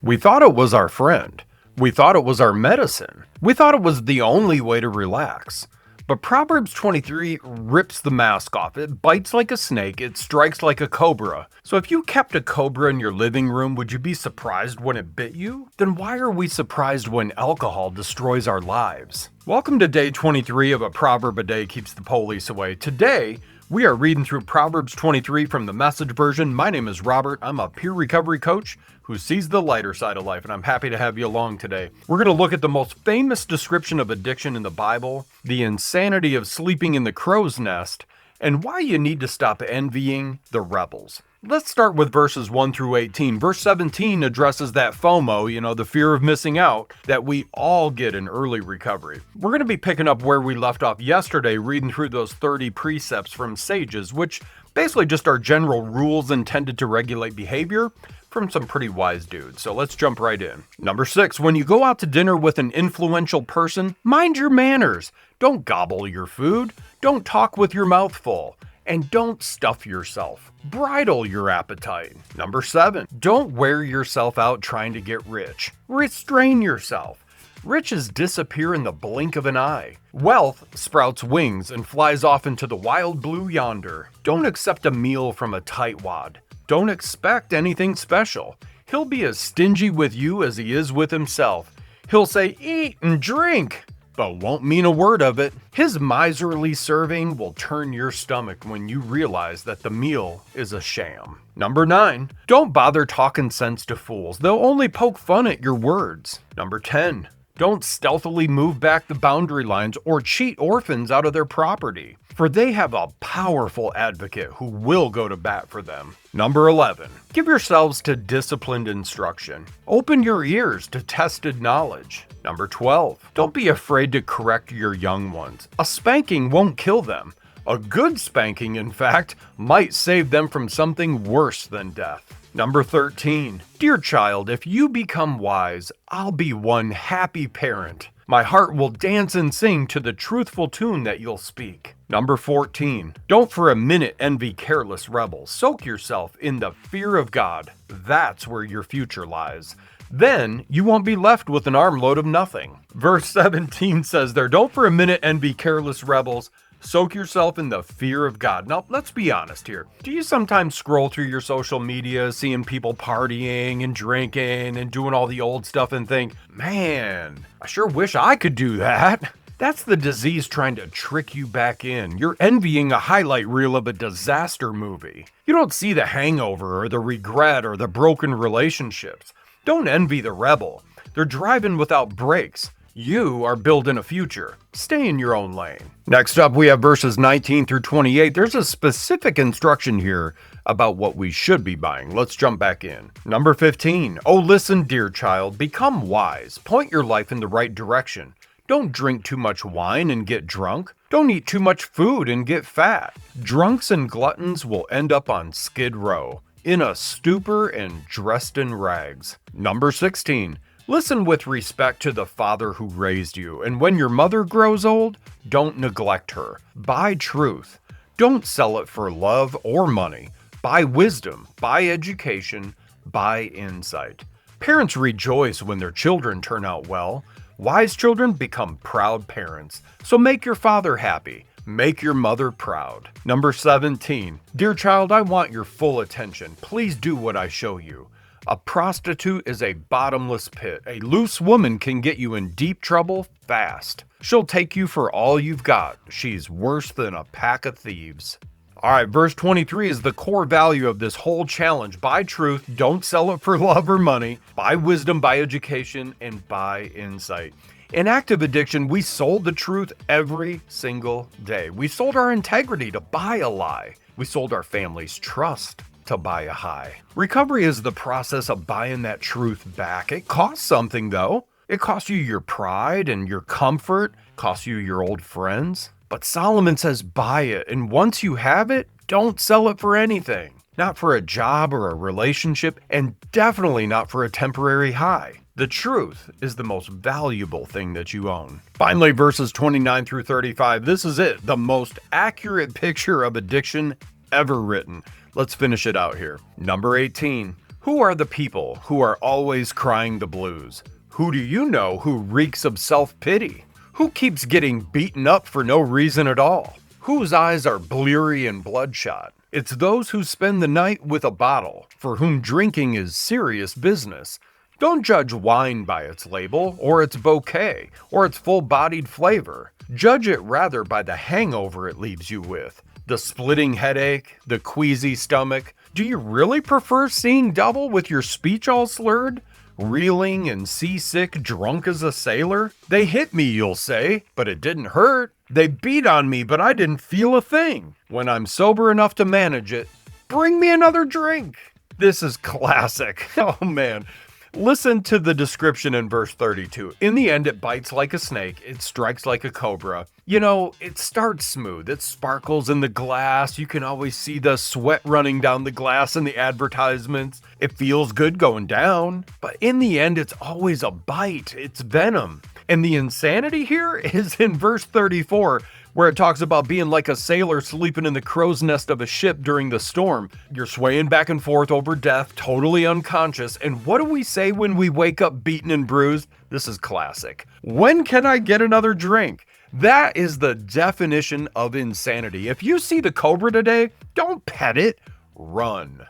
We thought it was our friend. We thought it was our medicine. We thought it was the only way to relax. But Proverbs 23 rips the mask off. It bites like a snake. It strikes like a cobra. So if you kept a cobra in your living room, would you be surprised when it bit you? Then why are we surprised when alcohol destroys our lives? Welcome to day 23 of A Proverb a Day Keeps the Police Away. Today, we are reading through Proverbs 23 from the Message version. My name is Robert. I'm a peer recovery coach who sees the lighter side of life, and I'm happy to have you along today. We're going to look at the most famous description of addiction in the Bible, the insanity of sleeping in the crow's nest, and why you need to stop envying the rebels. Let's start with verses 1 through 18. Verse 17 addresses that FOMO, the fear of missing out, that we all get in early recovery. We're going to be picking up where we left off yesterday, reading through those 30 precepts from sages, which basically just are general rules intended to regulate behavior from some pretty wise dudes. So let's jump right in. Number 6, when you go out to dinner with an influential person, mind your manners. Don't gobble your food. Don't talk with your mouth full. And don't stuff yourself. Bridle your appetite. Number 7, don't wear yourself out trying to get rich. Restrain yourself. Riches disappear in the blink of an eye. Wealth sprouts wings and flies off into the wild blue yonder. Don't accept a meal from a tightwad. Don't expect anything special. He'll be as stingy with you as he is with himself. He'll say, eat and drink, but won't mean a word of it. His miserly serving will turn your stomach when you realize that the meal is a sham. Number 9, don't bother talking sense to fools. They'll only poke fun at your words. Number 10, don't stealthily move back the boundary lines or cheat orphans out of their property, for they have a powerful advocate who will go to bat for them. Number 11, give yourselves to disciplined instruction. Open your ears to tested knowledge. Number 12, don't be afraid to correct your young ones. A spanking won't kill them. A good spanking, in fact, might save them from something worse than death. Number 13, dear child, if you become wise, I'll be one happy parent. My heart will dance and sing to the truthful tune that you'll speak. Number 14, don't for a minute envy careless rebels. Soak yourself in the fear of God. That's where your future lies. Then you won't be left with an armload of nothing. Verse 17 says there, don't for a minute envy careless rebels. Soak yourself in the fear of God. Now, let's be honest here. Do you sometimes scroll through your social media, seeing people partying and drinking and doing all the old stuff and think, man, I sure wish I could do that? That's the disease trying to trick you back in. You're envying a highlight reel of a disaster movie. You don't see the hangover or the regret or the broken relationships. Don't envy the rebel. They're driving without brakes. You are building a future. Stay in your own lane. Next up, we have verses 19 through 28. There's a specific instruction here about what we should be buying. Let's jump back in. Number 15. Oh, listen, dear child, become wise. Point your life in the right direction. Don't drink too much wine and get drunk. Don't eat too much food and get fat. Drunks and gluttons will end up on Skid Row, in a stupor and dressed in rags. Number 16. Listen with respect to the father who raised you, and when your mother grows old, don't neglect her. Buy truth. Don't sell it for love or money. Buy wisdom, buy education, buy insight. Parents rejoice when their children turn out well. Wise children become proud parents. So make your father happy. Make your mother proud. Number 17. Dear child, I want your full attention. Please do what I show you. A prostitute is a bottomless pit. A loose woman can get you in deep trouble fast. She'll take you for all you've got. She's worse than a pack of thieves. All right, verse 23 is the core value of this whole challenge. Buy truth, don't sell it for love or money. Buy wisdom, buy education, and buy insight. In active addiction, we sold the truth every single day. We sold our integrity to buy a lie. We sold our family's trust to buy a high. Recovery is the process of buying that truth back. It costs something, though. It costs you your pride and your comfort, costs you your old friends. But Solomon says buy it, and once you have it, don't sell it for anything. Not for a job or a relationship, and definitely not for a temporary high. The truth is the most valuable thing that you own. Finally, verses 29 through 35. This is it, the most accurate picture of addiction ever written. Let's finish it out here. Number 18. Who are the people who are always crying the blues? Who do you know who reeks of self-pity? Who keeps getting beaten up for no reason at all? Whose eyes are bleary and bloodshot? It's those who spend the night with a bottle, for whom drinking is serious business. Don't judge wine by its label, or its bouquet, or its full-bodied flavor. Judge it rather by the hangover it leaves you with. The splitting headache, the queasy stomach. Do you really prefer seeing double with your speech all slurred? Reeling and seasick, drunk as a sailor? They hit me, you'll say, but it didn't hurt. They beat on me, but I didn't feel a thing. When I'm sober enough to manage it, bring me another drink. This is classic. Oh man. Listen to the description in verse 32. In the end, it bites like a snake. It strikes like a cobra. You know, it starts smooth. It sparkles in the glass. You can always see the sweat running down the glass in the advertisements. It feels good going down. But in the end, it's always a bite. It's venom. And the insanity here is in verse 34, where it talks about being like a sailor sleeping in the crow's nest of a ship during the storm. You're swaying back and forth over death, totally unconscious. And what do we say when we wake up beaten and bruised? This is classic. When can I get another drink? That is the definition of insanity. If you see the Cobra today, don't pet it, run.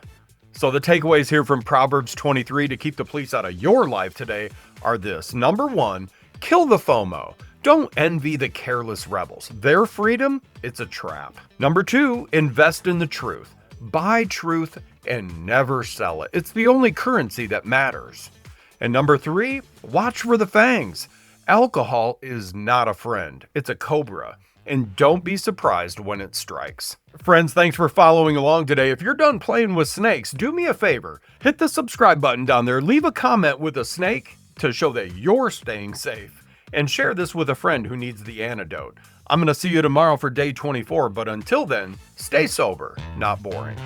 So the takeaways here from Proverbs 23 to keep the police out of your life today are this. Number one, kill the FOMO. Don't envy the careless rebels. Their freedom, it's a trap. Number two, invest in the truth. Buy truth and never sell it. It's the only currency that matters. And number three, watch for the fangs. Alcohol is not a friend. It's a cobra. And don't be surprised when it strikes. Friends, thanks for following along today. If you're done playing with snakes, do me a favor. Hit the subscribe button down there. Leave a comment with a snake to show that you're staying safe. And share this with a friend who needs the antidote. I'm going to see you tomorrow for day 24, but until then, stay sober, not boring.